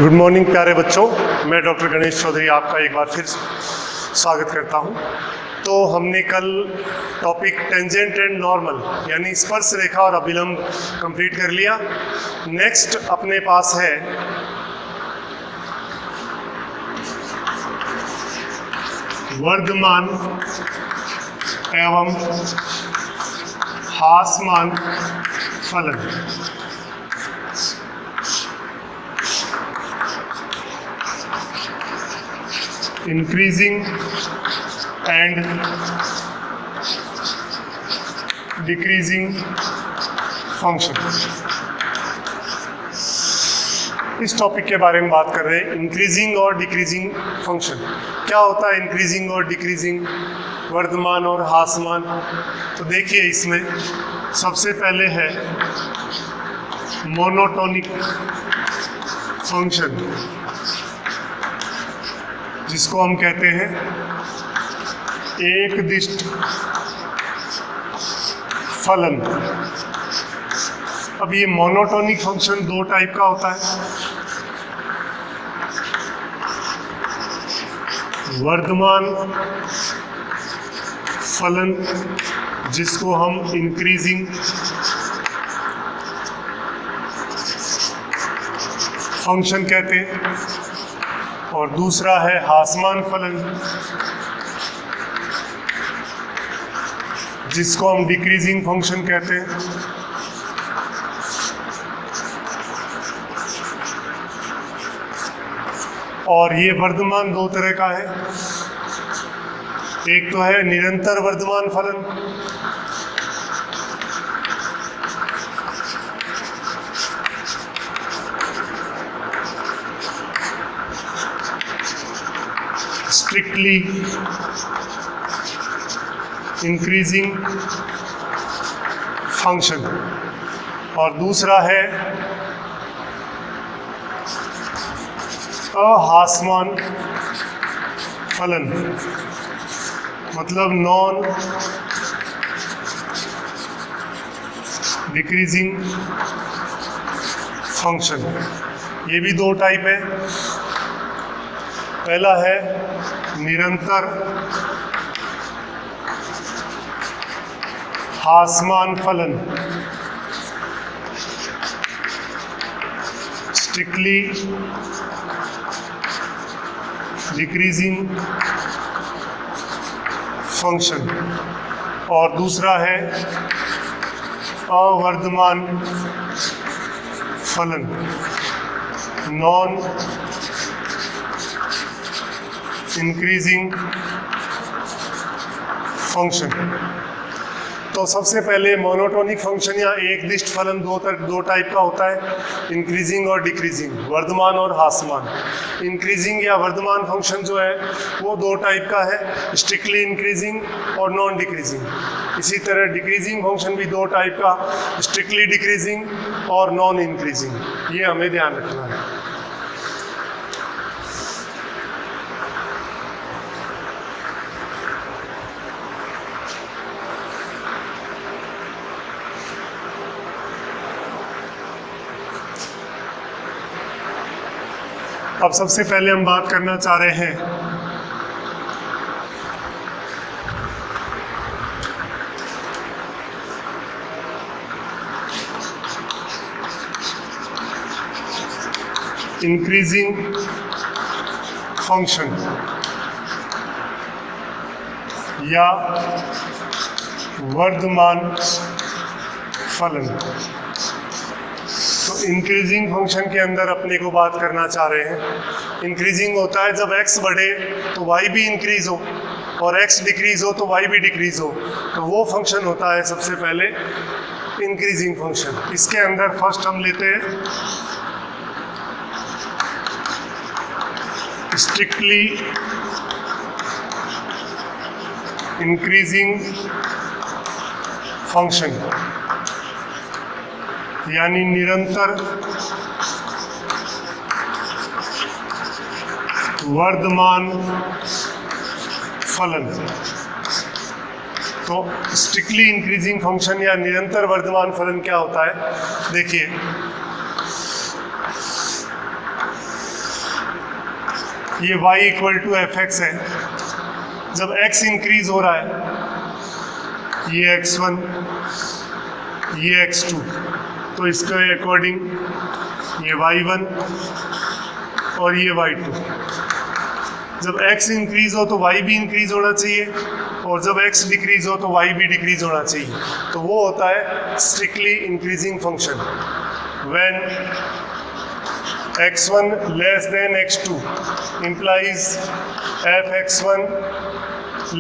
Good morning प्यारे बच्चों, मैं डॉक्टर गणेश चौधरी आपका एक बार फिर स्वागत करता हूं। तो हमने कल टॉपिक टेंजेंट एंड नॉर्मल यानी स्पर्श रेखा और अभिलंब कंप्लीट कर लिया। नेक्स्ट अपने पास है वर्धमान एवं ह्रासमान फलन। Increasing and decreasing function. इस टॉपिक के बारे में बात कर रहे हैं, इंक्रीजिंग और डिक्रीजिंग फंक्शन। क्या होता है इंक्रीजिंग और डिक्रीजिंग, वर्धमान और ह्रासमान? तो देखिए, इसमें सबसे पहले है मोनोटोनिक फंक्शन, जिसको हम कहते हैं एकदिष्ट फलन। अब ये मोनोटोनिक फंक्शन दो टाइप का होता है, वर्धमान फलन जिसको हम इंक्रीजिंग फंक्शन कहते हैं, और दूसरा है ह्रासमान फलन जिसको हम डिक्रीजिंग फंक्शन कहते हैं। और ये वर्धमान दो तरह का है, एक तो है निरंतर वर्धमान फलन, स्ट्रिक्टली इंक्रीजिंग फंक्शन, और दूसरा है अह्रासमान फलन, मतलब नॉन डिक्रीजिंग फंक्शन। ये भी दो टाइप है। पहला है निरंतर ह्रासमान फलन, स्ट्रिक्टली डिक्रीजिंग फंक्शन, और दूसरा है अवर्धमान फलन, नॉन इंक्रीजिंग फंक्शन। तो सबसे पहले मोनोटोनिक फंक्शन या एकदिष्ट फलन दो टाइप का होता है, इंक्रीजिंग और डिक्रीजिंग, वर्धमान और ह्रासमान। इंक्रीजिंग या वर्धमान फंक्शन जो है वो दो टाइप का है, स्ट्रिक्टली इंक्रीजिंग और नॉन डिक्रीजिंग। इसी तरह डिक्रीजिंग फंक्शन भी दो टाइप का, स्ट्रिक्टली डिक्रीजिंग और नॉन इंक्रीजिंग। ये हमें ध्यान रखना है। अब सबसे पहले हम बात करना चाह रहे हैं इंक्रीजिंग फंक्शन या वर्धमान फलन। तो इंक्रीजिंग फंक्शन के अंदर अपने को बात करना चाह रहे हैं, इंक्रीजिंग होता है जब x बढ़े तो y भी इंक्रीज हो, और x डिक्रीज हो तो y भी डिक्रीज हो, तो वो फंक्शन होता है सबसे पहले इंक्रीजिंग फंक्शन। इसके अंदर फर्स्ट हम लेते हैं स्ट्रिक्टली इंक्रीजिंग फंक्शन, यानी निरंतर वर्धमान फलन। तो स्ट्रिक्टली इंक्रीजिंग फंक्शन या निरंतर वर्धमान फलन क्या होता है? देखिए, ये y equal to f x है। जब x इंक्रीज हो रहा है, ये x1, ये x2, तो इसके अकॉर्डिंग ये y1 और ये y2। जब x इंक्रीज हो तो y भी इंक्रीज होना चाहिए, और जब x डिक्रीज हो तो y भी डिक्रीज होना चाहिए। तो वो होता है strictly increasing function. When x1 less than x2 implies fx1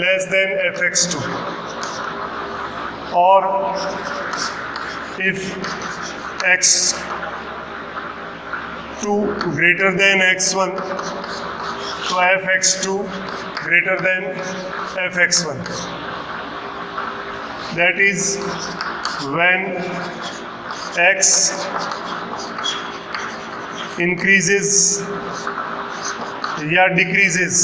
less than fx2, or if x2 greater than x1 तो fx2 greater than fx1, that is when x increases या decreases,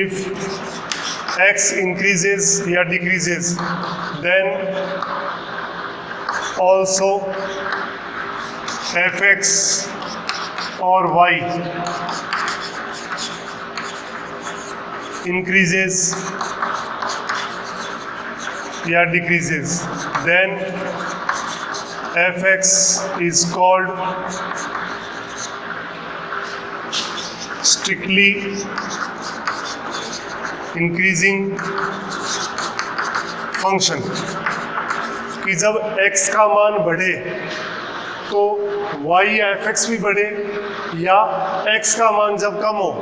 if x increases या decreases, then also fx or y increases या decreases, then fx is called strictly increasing function। कि जब x का मान बढ़े तो y या fx भी बढ़े, या x का मान जब कम हो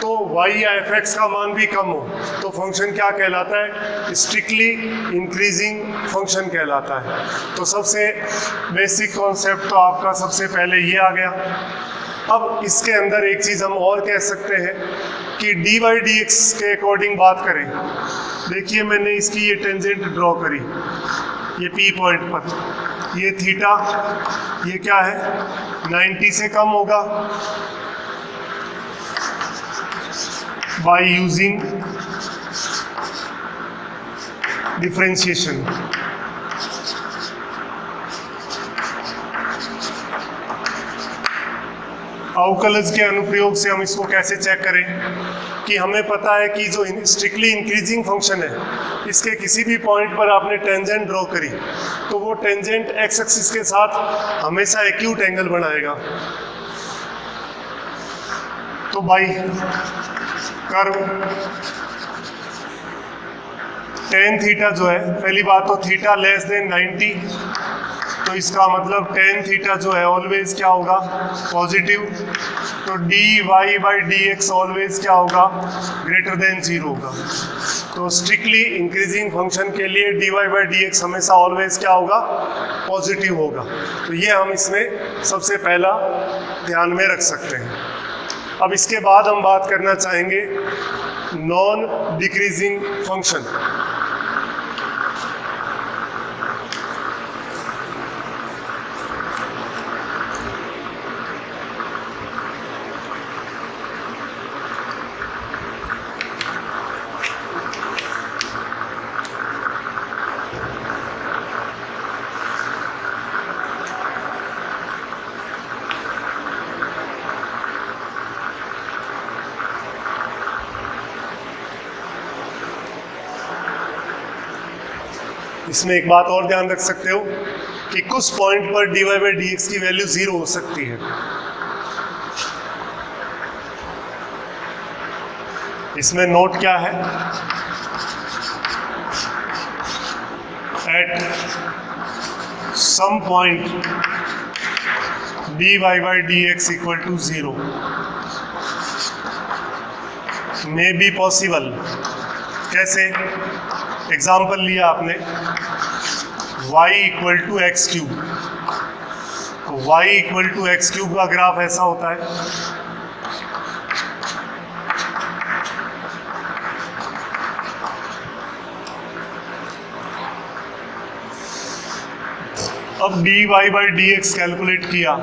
तो y या fx का मान भी कम हो, तो फंक्शन क्या कहलाता है? स्ट्रिक्टली इंक्रीजिंग फंक्शन कहलाता है। तो सबसे बेसिक कॉन्सेप्ट तो आपका सबसे पहले ये आ गया। अब इसके अंदर एक चीज़ हम और कह सकते हैं कि dy dx के अकॉर्डिंग बात करें। देखिए मैंने इसकी ये टेंजेंट ड्रॉ करी, ये P पॉइंट पर, ये थीटा, ये क्या है 90 से कम होगा बाय यूजिंग डिफरेंशिएशन। अवकलज के अनुप्रयोग से हम इसको कैसे चेक करें कि हमें पता है कि जो स्ट्रिक्टली इंक्रीजिंग फंक्शन है, इसके किसी भी पॉइंट पर आपने टेंजेंट ड्रॉ करी तो वो टेंजेंट एक्स एक्सिस के साथ हमेशा एक्यूट एंगल बनाएगा। तो बाई कर्व टेन थीटा जो है, पहली बात तो थीटा लेस देन 90, तो इसका मतलब टेन थीटा जो है ऑलवेज क्या होगा? पॉजिटिव। तो d Y by D x always क्या होगा? ग्रेटर देन 0 होगा। तो स्ट्रिक्टली इंक्रीजिंग फंक्शन के लिए d Y by D x हमेशा ऑलवेज क्या होगा? पॉजिटिव होगा। तो ये हम इसमें सबसे पहला ध्यान में रख सकते हैं। अब इसके बाद हम बात करना चाहेंगे नॉन डिक्रीजिंग फंक्शन। इसमें एक बात और ध्यान रख सकते हो कि कुछ पॉइंट पर dy बाई डी एक्स की वैल्यू 0 हो सकती है। इसमें नोट क्या है? At some point dy by D x equal to 0 may be possible. कैसे? एग्जाम्पल लिया आपने y equal to x cube, तो y equal to x cube का ग्राफ ऐसा होता है। अब dy by D x calculate किया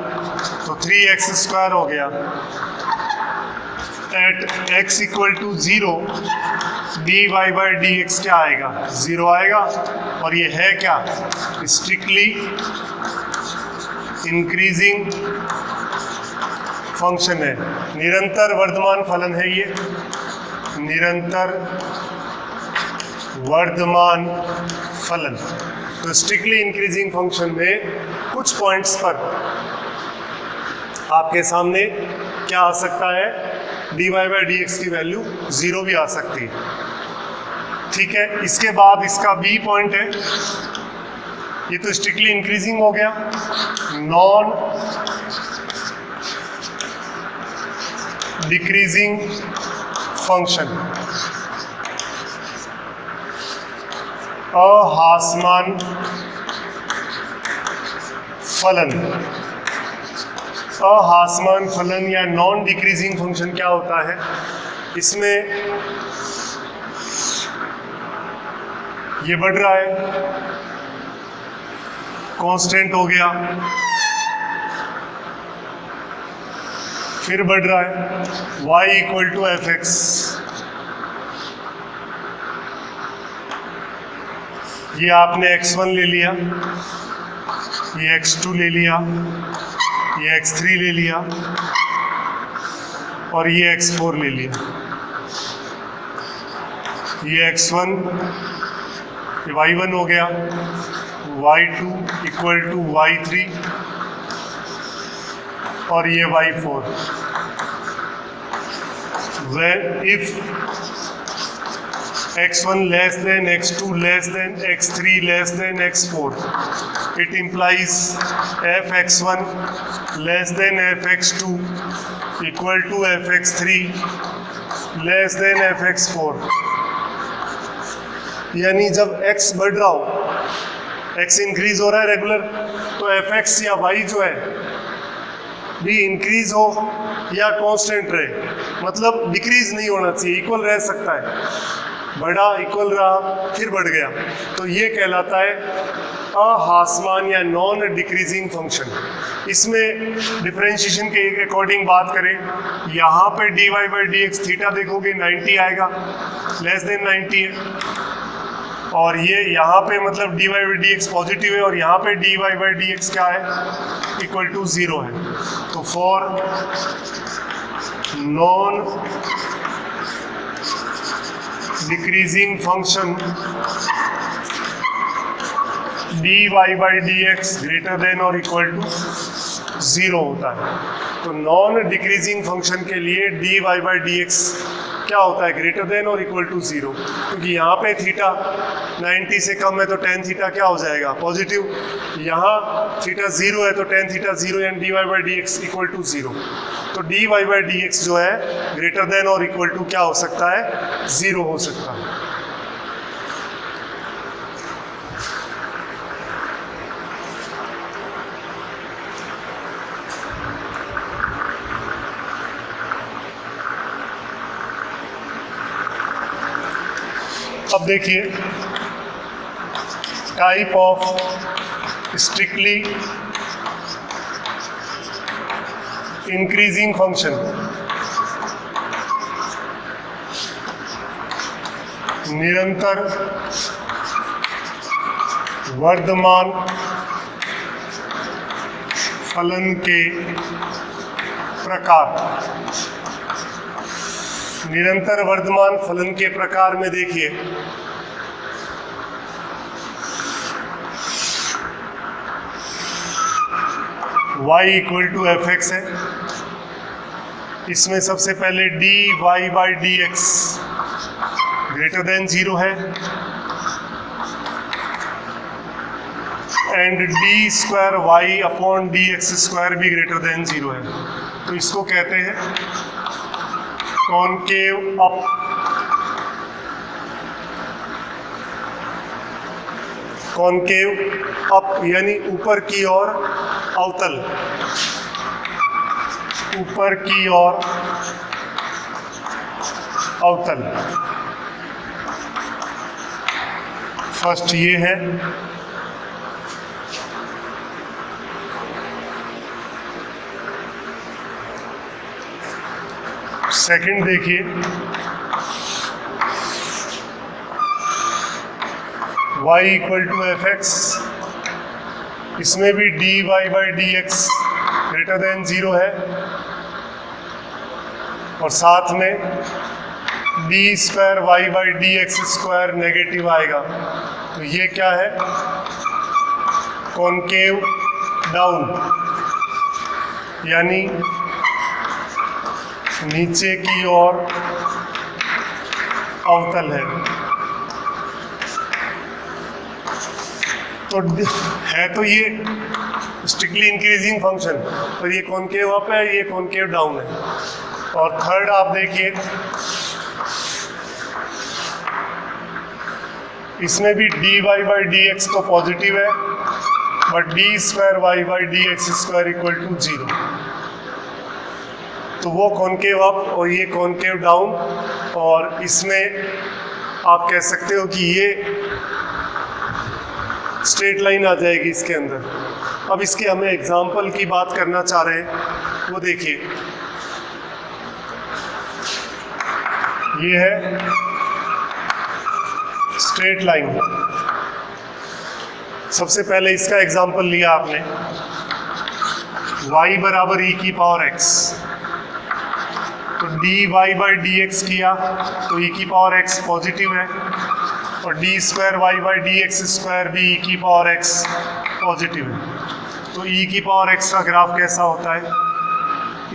तो 3x² हो गया। At x equal to 0 d Y by D x क्या आएगा, 0 आएगा। और ये है क्या, स्ट्रिक्टली इंक्रीजिंग फंक्शन है, निरंतर वर्धमान फलन है ये, निरंतर वर्धमान फलन। तो स्ट्रिक्टली इंक्रीजिंग फंक्शन में कुछ पॉइंट्स पर आपके सामने क्या आ सकता है, d Y by D x की वैल्यू 0 भी आ सकती है। ठीक है, इसके बाद इसका बी पॉइंट है, ये तो स्ट्रिक्टली इंक्रीजिंग हो गया। नॉन डिक्रीजिंग फंक्शन, अहासमान फलन। अहासमान फलन या नॉन डिक्रीजिंग फंक्शन क्या होता है, इसमें ये बढ़ रहा है, कांस्टेंट हो गया, फिर बढ़ रहा है, y equal to f x, ये आपने x1 ले लिया, ये x2 ले लिया, ये x3 ले लिया और ये x4 ले लिया। ये x1 ये y1 हो गया, y2 इक्वल टू y3 और ये y4। When if x1 less than x2 less than x3 less than x4, it implies fx1 less than fx2 equal to fx3 less than fx4। यानी जब x बढ़ रहा हो, x increase हो रहा है रेगुलर, तो fx या y जो है भी इंक्रीज हो या कांस्टेंट रहे, मतलब डिक्रीज नहीं होना चाहिए, इक्वल रह सकता है। बढ़ा, इक्वल रहा, फिर बढ़ गया, तो ये कहलाता है अहासमान या नॉन डिक्रीजिंग फंक्शन। इसमें डिफरेंशिएशन के अकॉर्डिंग बात करें, यहाँ पे d Y by D x theta देखोगे 90 आएगा, लेस देन 90 है, और ये यहाँ पे मतलब d Y by D x positive है और यहाँ पे d Y by D x क्या है, इक्वल टू 0 है। तो for non decreasing function d Y by D x greater than और इक्वल टू 0 होता है। तो नॉन डिक्रीजिंग फंक्शन के लिए d Y by D x क्या होता है, ग्रेटर देन और इक्वल टू 0, क्योंकि यहाँ पे थीटा 90 से कम है तो टेन थीटा क्या हो जाएगा, पॉजिटिव। यहाँ थीटा 0 है तो tan theta 0 and d Y by D x equal to 0। तो d Y by D x जो है ग्रेटर देन और इक्वल टू क्या हो सकता है, 0 हो सकता है। अब देखिए type of strictly increasing function. निरंतर वर्धमान फलन के प्रकार। निरंतर वर्धमान फलन के प्रकार में देखिए y equal to f x है, इसमें सबसे पहले d Y by D x greater than 0 है and D square y upon d x square भी ग्रेटर देन 0 है। तो इसको कहते हैं कॉनकेव अप। कॉनकेव अप यानी ऊपर की ओर अवतल, ऊपर की ओर अवतल। फर्स्ट ये है, सेकंड देखिए y equal to f x, इसमें भी dy by D x greater than 0 है, और साथ में d square Y by D x square negative आएगा। तो ये क्या है? कॉनकेव डाउन, यानी नीचे की ओर अवतल है। तो है तो ये स्ट्रिक्टली इंक्रीजिंग फंक्शन, तो ये कॉनकेव अप है, ये कॉनकेव डाउन है। और थर्ड आप देखिए, इसमें भी dy बाई डी एक्स तो पॉजिटिव है, but d square Y by D x square equal to 0। तो वो कॉनकेव अप और ये कॉनकेव डाउन, और इसमें आप कह सकते हो कि ये स्ट्रेट लाइन आ जाएगी इसके अंदर। अब इसके हमें एग्जाम्पल की बात करना चाह रहे हैं, वो देखिए ये है स्ट्रेट लाइन। सबसे पहले इसका एग्जाम्पल लिया आपने, y बराबर e की पावर x, तो dy बाई डी एक्स किया तो e की पावर x पॉजिटिव है, और D square Y by D x square भी e की पावर x पॉजिटिव है। तो e की पावर x का ग्राफ कैसा होता है?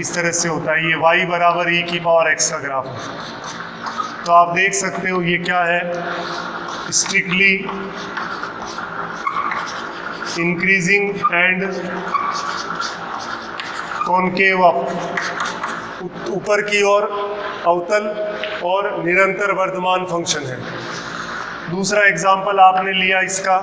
इस तरह से होता है, ये y बराबर e की पावर x का ग्राफ है। तो आप देख सकते हो ये क्या है? Strictly increasing and concave up, ऊपर की ओर अवतल और निरंतर वर्धमान फंक्शन है। दूसरा एग्जाम्पल आपने लिया इसका,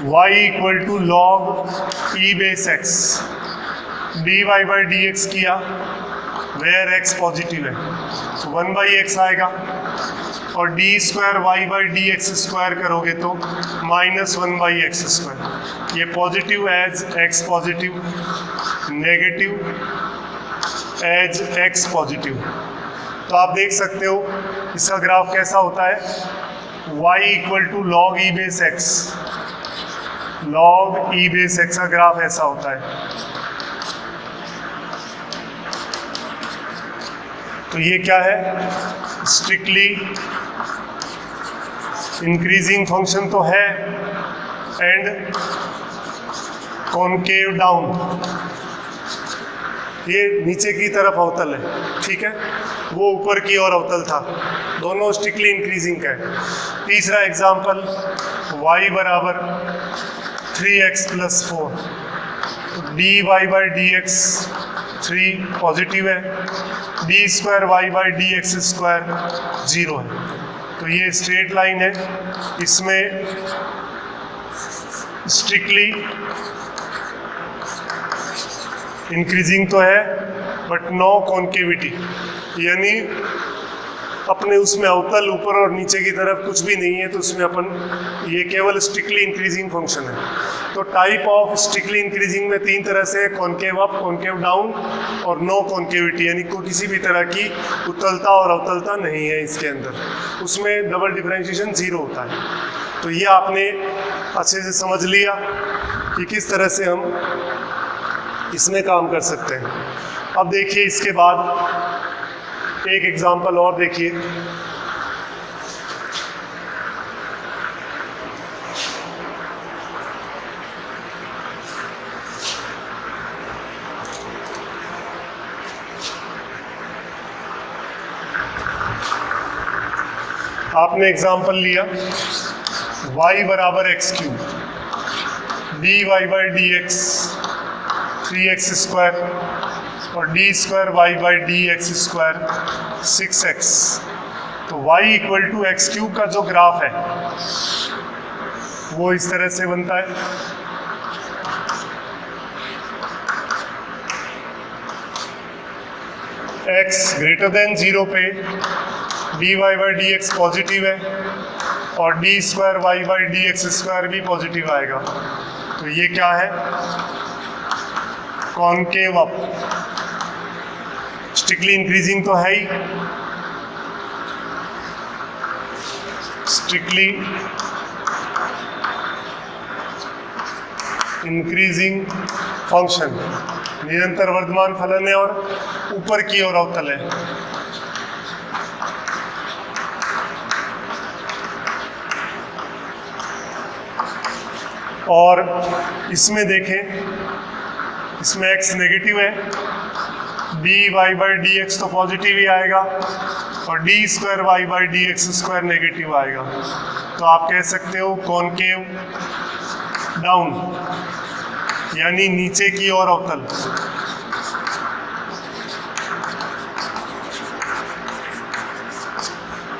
y equal to log e base x, d Y by D x किया वेयर x पॉजिटिव है, तो 1 बाई एक्स आएगा, और D square Y by D x square करोगे तो -1 बाई एक्स स्क्वायर। ये positive as x positive, negative as x positive. तो आप देख सकते हो इसका ग्राफ कैसा होता है? y equal to log e base x, log e base x का ग्राफ ऐसा होता है। तो ये क्या है? स्ट्रिक्टली इंक्रीजिंग फंक्शन तो है, एंड कॉनकेव डाउन, ये नीचे की तरफ अवतल है, ठीक है, वो ऊपर की ओर अवतल था, दोनों स्ट्रिक्टली इंक्रीजिंग का है। तीसरा एग्जांपल, y बराबर 3x + 4, D Y by D X 3 positive है, D square Y by D x square 0 है। तो ये स्ट्रेट लाइन है, इसमें स्ट्रिक्टली इंक्रीजिंग तो है बट नो कॉन्केविटी, यानी अपने उसमें अवतल ऊपर और नीचे की तरफ कुछ भी नहीं है, तो उसमें अपन ये केवल स्ट्रिक्टली इंक्रीजिंग फंक्शन है। तो टाइप ऑफ स्ट्रिक्टली इंक्रीजिंग में 3 तरह से, कॉन्केव अप, कॉन्केव डाउन और नो कॉन्केविटी, यानी कोई किसी भी तरह की उत्तलता और अवतलता नहीं है इसके अंदर, उसमें डबल डिफरेंशिएशन 0 होता है। तो ये आपने अच्छे से समझ लिया कि किस तरह से हम इसमें काम कर सकते हैं। अब देखिए इसके बाद एक एग्जांपल और देखिए, आपने एग्जांपल लिया y बराबर x3, D Y by D X 3x square और D square Y by D x square 6x। तो y इक्वल टू x³ का जो ग्राफ है वो इस तरह से बनता है। x ग्रेटर देन 0 पे d Y by D x positive है और D square Y by D x square भी पॉजिटिव आएगा। तो ये क्या है? कॉनकेव अप, स्ट्रिक्टली इंक्रीजिंग तो है ही, स्ट्रिक्टली इंक्रीजिंग फंक्शन निरंतर वर्धमान फलन है और ऊपर की ओर अवतल है। और इसमें देखें, इसमें x नेगेटिव है, dy बाई डी एक्स तो पॉजिटिव ही आएगा और D square Y by D x square negative आएगा। तो आप कह सकते हो कॉनकेव डाउन, यानी नीचे की ओर अवतल।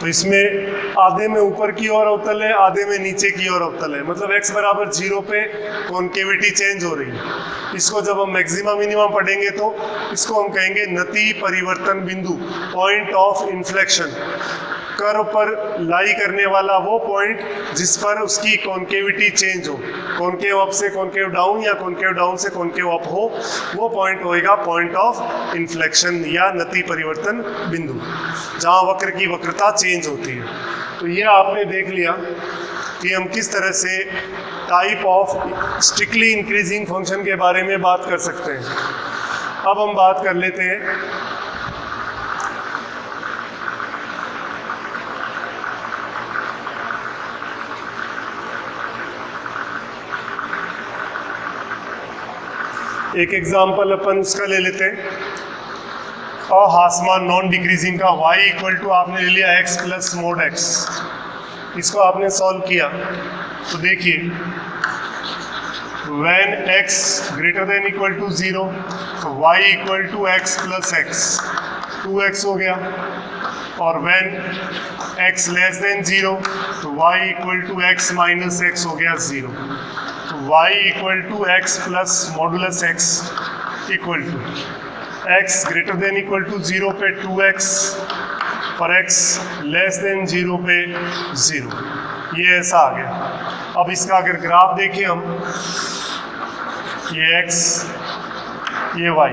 तो इसमें आधे में ऊपर की ओर अवतल है, आधे में नीचे की ओर अवतल है, मतलब x बराबर 0 पे कॉनकेविटी चेंज हो रही है। इसको जब हम मैक्सिमम मिनिमम पढ़ेंगे तो इसको हम कहेंगे नति परिवर्तन बिंदु, पॉइंट ऑफ इन्फ्लेक्शन। कर्व पर लाई करने वाला वो पॉइंट जिस पर उसकी कॉनकेविटी चेंज हो, कॉनकेव अप से कॉनकेव डाउन या कॉनकेव डाउन से कॉनकेव अप हो, वो पॉइंट होएगा पॉइंट ऑफ इन्फ्लेक्शन या नति परिवर्तन बिंदु, जहाँ वक्र की वक्रता चेंज होती है। तो ये आपने देख लिया कि हम किस तरह से type of strictly increasing function के बारे में बात कर सकते हैं। अब हम बात कर लेते हैं एक एग्जाम्पल अपन उसका ले लेते हैं, अहासमान नॉन डिक्रीजिंग का y इक्वल टू आपने ले लिया x प्लस मोड x। इसको आपने सॉल्व किया तो देखिए when x greater than equal to 0 तो y equal to x plus x, 2x हो गया। और when x लेस देन 0 तो y equal to x minus x हो गया 0। तो y equal to x plus modulus x equal to x greater than equal to 0 पे 2x और x less than 0 पे 0। ये ऐसा आ गया। अब इसका अगर ग्राफ देखें हम, ये x ये y,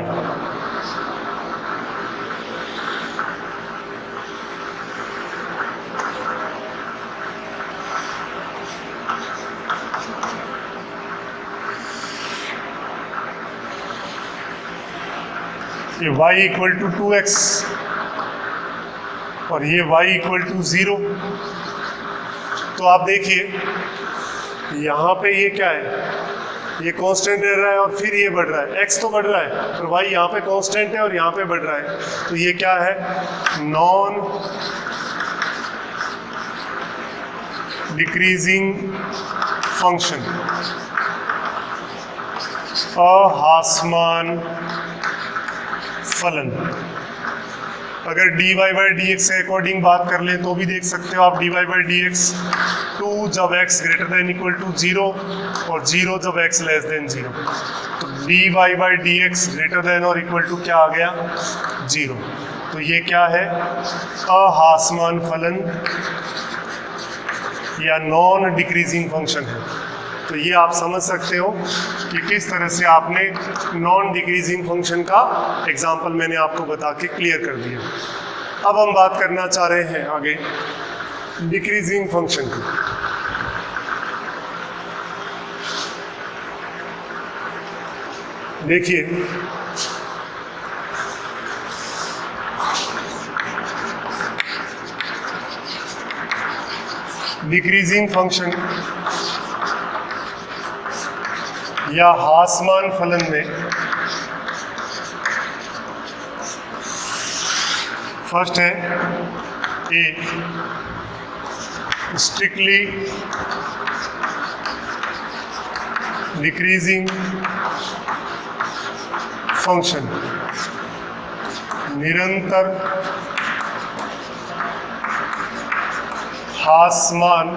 ये y इक्वल टू 2x और ये y इक्वल टू 0। तो आप देखिए यहाँ पे ये क्या है, ये कांस्टेंट रह रहा है और फिर ये बढ़ रहा है, x तो बढ़ रहा है और y यहाँ पे कांस्टेंट है और यहाँ पे बढ़ रहा है। तो ये क्या है, नॉन डिक्रीजिंग फंक्शन, अहासमान फलन। अगर dy बाई डी एक्स के अकॉर्डिंग बात कर ले तो भी देख सकते हो आप, dy बाई डी एक्स 2 जब x greater than equal to 0 और 0 जब x लेस देन 0। तो dy by D x greater than और इक्वल टू क्या आ गया, 0। तो ये क्या है, अहासमान फलन या नॉन डिक्रीजिंग फंक्शन है। तो ये आप समझ सकते हो कि किस तरह से आपने नॉन डिक्रीजिंग फंक्शन का एग्जाम्पल मैंने आपको बता के क्लियर कर दिया। अब हम बात करना चाह रहे हैं आगे डिक्रीजिंग फंक्शन की। देखिए डिक्रीजिंग फंक्शन या हासमान फलन में फर्स्ट है ए स्ट्रिक्टली डिक्रीजिंग फंक्शन, निरंतर हासमान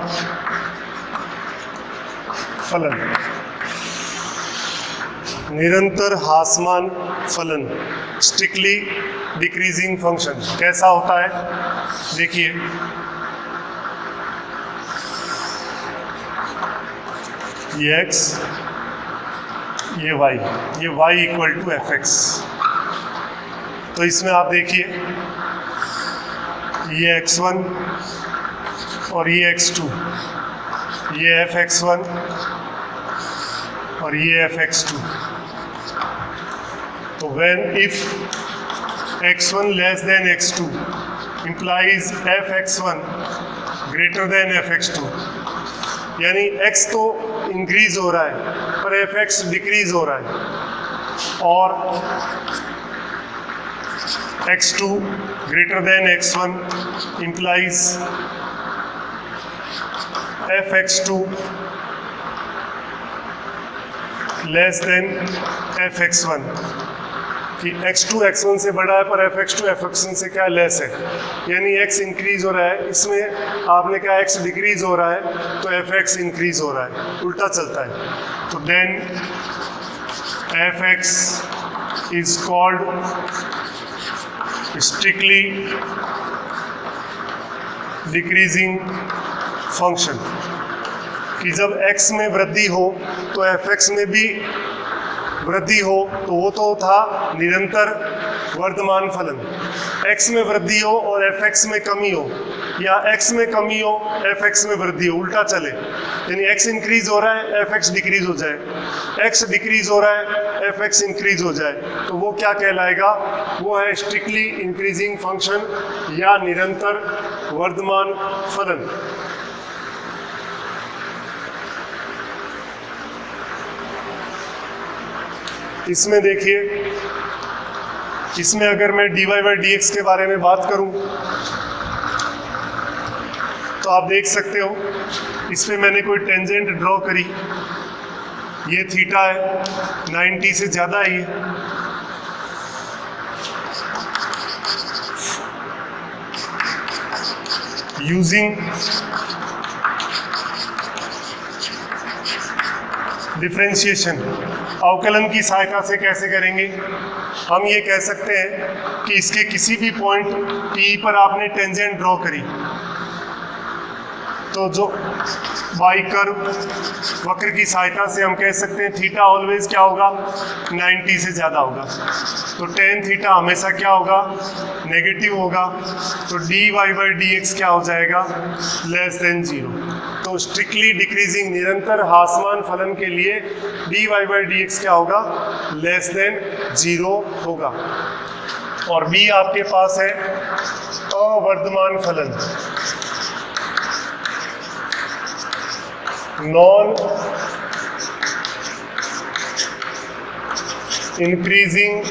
फलन। निरंतर हासमान फलन स्ट्रिक्टली डिक्रीजिंग फंक्शन कैसा होता है, देखिए ये x ये y equal to f x. तो इसमें आप देखिए ये x1 और ये x2, ये fx1 और ये fx2। तो when if x1 less than x2 implies fx1 greater than fx2, यानी x तो इंक्रीज हो रहा है पर fx डिक्रीज हो रहा है, और x2 greater than x1 implies fx2 less than fx1, कि x2 x1 से बड़ा है पर fx2 fx1 से क्या लेस है, यानी x इंक्रीज हो रहा है, इसमें आपने कहा x डिक्रीज हो रहा है तो fx इंक्रीज हो रहा है, उल्टा चलता है। तो then fx is called strictly decreasing function, कि जब x में वृद्धि हो तो fx में भी वृद्धि हो, तो वो तो था निरंतर वर्धमान फलन। x में वृद्धि हो और fx में कमी हो, या x में कमी हो fx में वृद्धि हो, उल्टा चले, यानी x इंक्रीज हो रहा है fx डिक्रीज हो जाए, x डिक्रीज हो रहा है fx इंक्रीज हो जाए, तो वो क्या कहलाएगा, वो है स्ट्रिक्टली इंक्रीजिंग फंक्शन या निरंतर वर्धमान फलन। इसमें देखिए, इसमें अगर मैं dy by dx के बारे में बात करूं तो आप देख सकते हो इस पे मैंने कोई टेंजेंट ड्रॉ करी, ये थीटा है, 90 से ज़्यादा है ये, यूजिंग डिफरेंशिएशन, अवकलन की सहायता से कैसे करेंगे, हम ये कह सकते हैं कि इसके किसी भी पॉइंट P पर आपने टेंजेंट ड्रॉ करी, तो जो बाई कर्व वक्र की सहायता से हम कह सकते हैं थीटा ऑलवेज क्या होगा, 90 से ज़्यादा होगा, तो टेन थीटा हमेशा क्या होगा, नेगेटिव होगा, तो dy by dx क्या हो जाएगा, लेस देन 0। तो स्ट्रिक्टली डिक्रीजिंग निरंतर ह्रासमान फलन के लिए dy by dx क्या होगा, लेस देन 0 होगा। और b आपके पास है अवर्धमान फलन, नॉन इंक्रीजिंग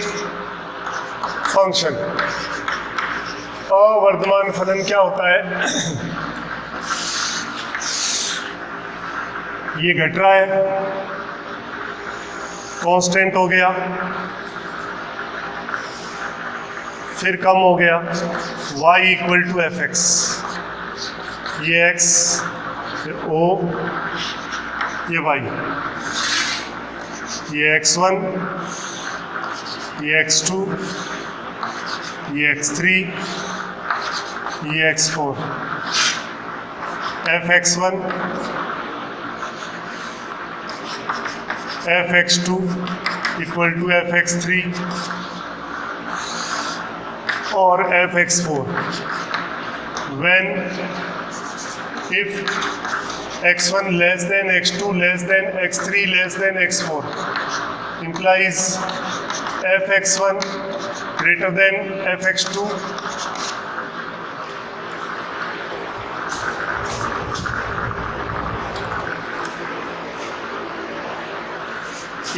फंक्शन। अवर्धमान फलन क्या होता है, ये घट रहा है, कांस्टेंट हो गया, फिर कम हो गया, y इक्वल टू fx, ये x, फिर o, ये y, ये x1, ये x2, ये x3, ये x4, fx1, fx2 equal to fx3 और fx4। when if x1 less than x2 less than x3 less than x4 implies fx1 greater than fx2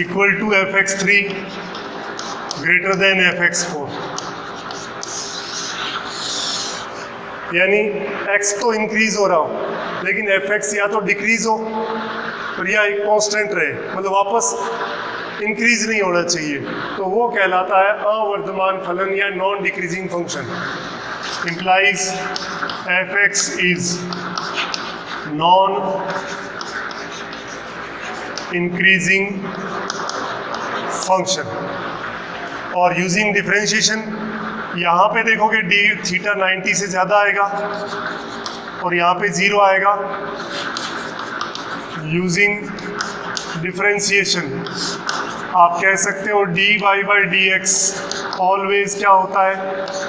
equal to fx3 greater than fx4, यानी x तो increase हो रहा हो लेकिन fx या तो decrease हो और या एक कांस्टेंट रहे, मतलब वापस इंक्रीज नहीं होना चाहिए, तो वो कहलाता है अवर्धमान फलन या non decreasing function. implies fx is non increasing function. और यूजिंग डिफरेंशिएशन, यहाँ पे देखोगे डी थीटा 90 से ज़्यादा आएगा और यहाँ पे 0 आएगा। यूजिंग डिफरेंशिएशन आप कह सकते हो dy by D x always क्या होता है,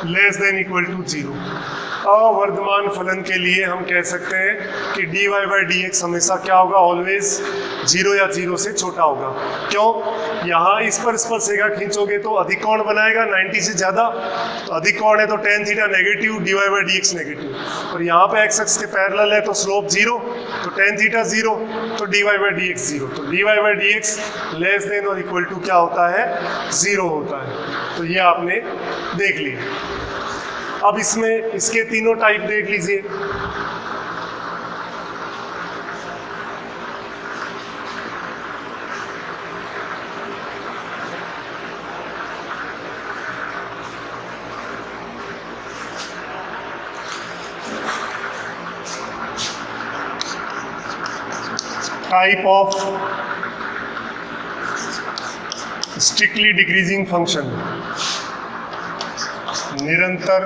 लेस देन इक्वल टू 0। अवर्धमान फलन के लिए हम कह सकते हैं कि dy बाई डी एक्स हमेशा क्या होगा, ऑलवेज 0 या 0 से छोटा होगा। क्यों? यहाँ इस पर स्पर्शिका खींचोगे तो अधिक कोण बनाएगा 90 से ज़्यादा, तो अधिक कोण है तो tan theta negative, dy by D x negative, और यहाँ पे x अक्ष के पैरेलल है तो स्लोप 0, तो tan थीटा 0, तो dy बाई डी एक्स 0, तो dy by D x less than और इक्वल टू क्या होता है, 0 होता है। तो ये आपने देख लिया। अब इसमें इसके तीनों टाइप देख लीजिए। Type of strictly decreasing function, निरंतर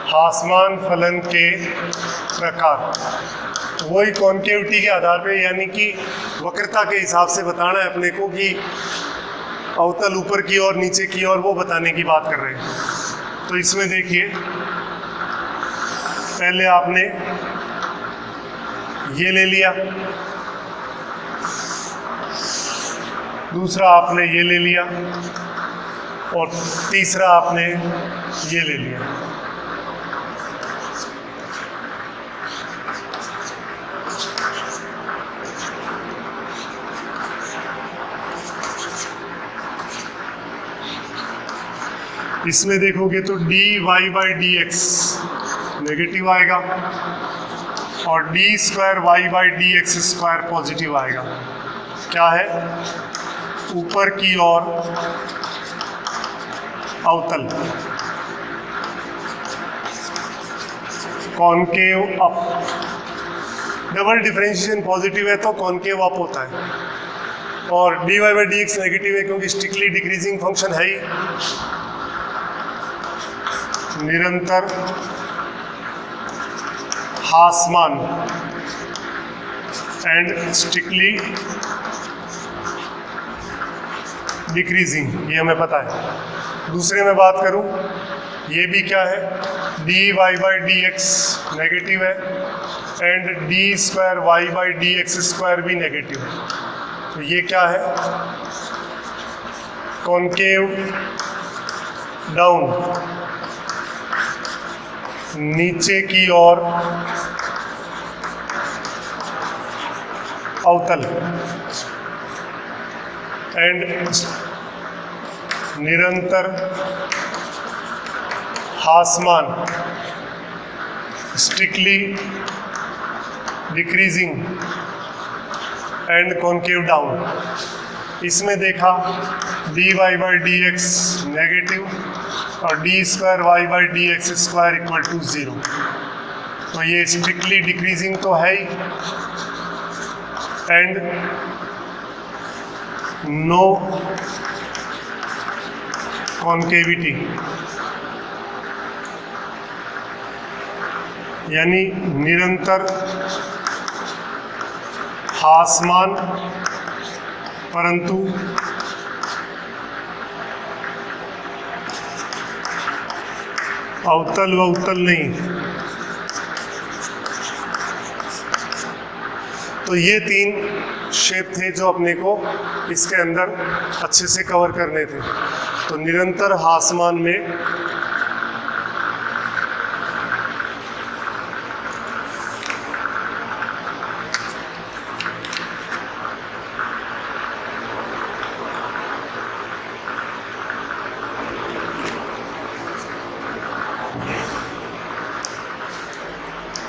हासमान फलन के प्रकार। वही कॉन्केविटी के आधार पे, यानी कि वक्रता के हिसाब से बताना है अपने को कि अवतल ऊपर की ओर नीचे की ओर, वो बताने की बात कर रहे हैं। तो इसमें देखिए, पहले आपने ये ले लिया, दूसरा आपने ये ले लिया, और तीसरा आपने ये ले लिया। इसमें देखोगे तो dy by D x negative आएगा और D square Y by D x square positive आएगा। क्या है? ऊपर की ओर अवतल, concave up. Double differentiation positive है तो कॉनकेव अप होता है, और dy by D x negative है क्योंकि स्ट्रिक्टली डिक्रीजिंग फंक्शन है ही। निरंतर हासमान एंड स्ट्रिक्टली डिक्रीजिंग, ये हमें पता है। दूसरे में बात करूं, ये भी क्या है, dy by D x negative है and D square Y by D x square भी नेगेटिव है। तो ये क्या है, कॉनकेव डाउन, नीचे की ओर अवतल, एंड निरंतर हासमान strictly decreasing and concave down. इसमें देखा dy by D x negative और D square Y by D x square equal to 0, तो ये स्ट्रिक्टली डिक्रीजिंग तो है ही, एंड नो कॉन्केविटी, यानी निरंतर हासमान परंतु अवतल व उत्तल नहीं। तो ये 3 शेप थे जो अपने को इसके अंदर अच्छे से कवर करने थे। तो निरंतर हासमान में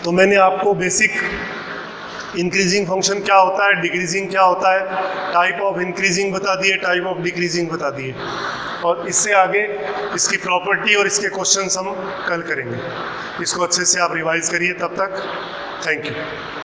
तो मैंने आपको बेसिक इंक्रीजिंग फंक्शन क्या होता है, डिक्रीजिंग क्या होता है, टाइप ऑफ इंक्रीजिंग बता दिए, टाइप ऑफ डिक्रीजिंग बता दिए, और इससे आगे इसकी प्रॉपर्टी और इसके क्वेश्चंस हम कल करेंगे। इसको अच्छे से आप रिवाइज करिए। तब तक थैंक यू।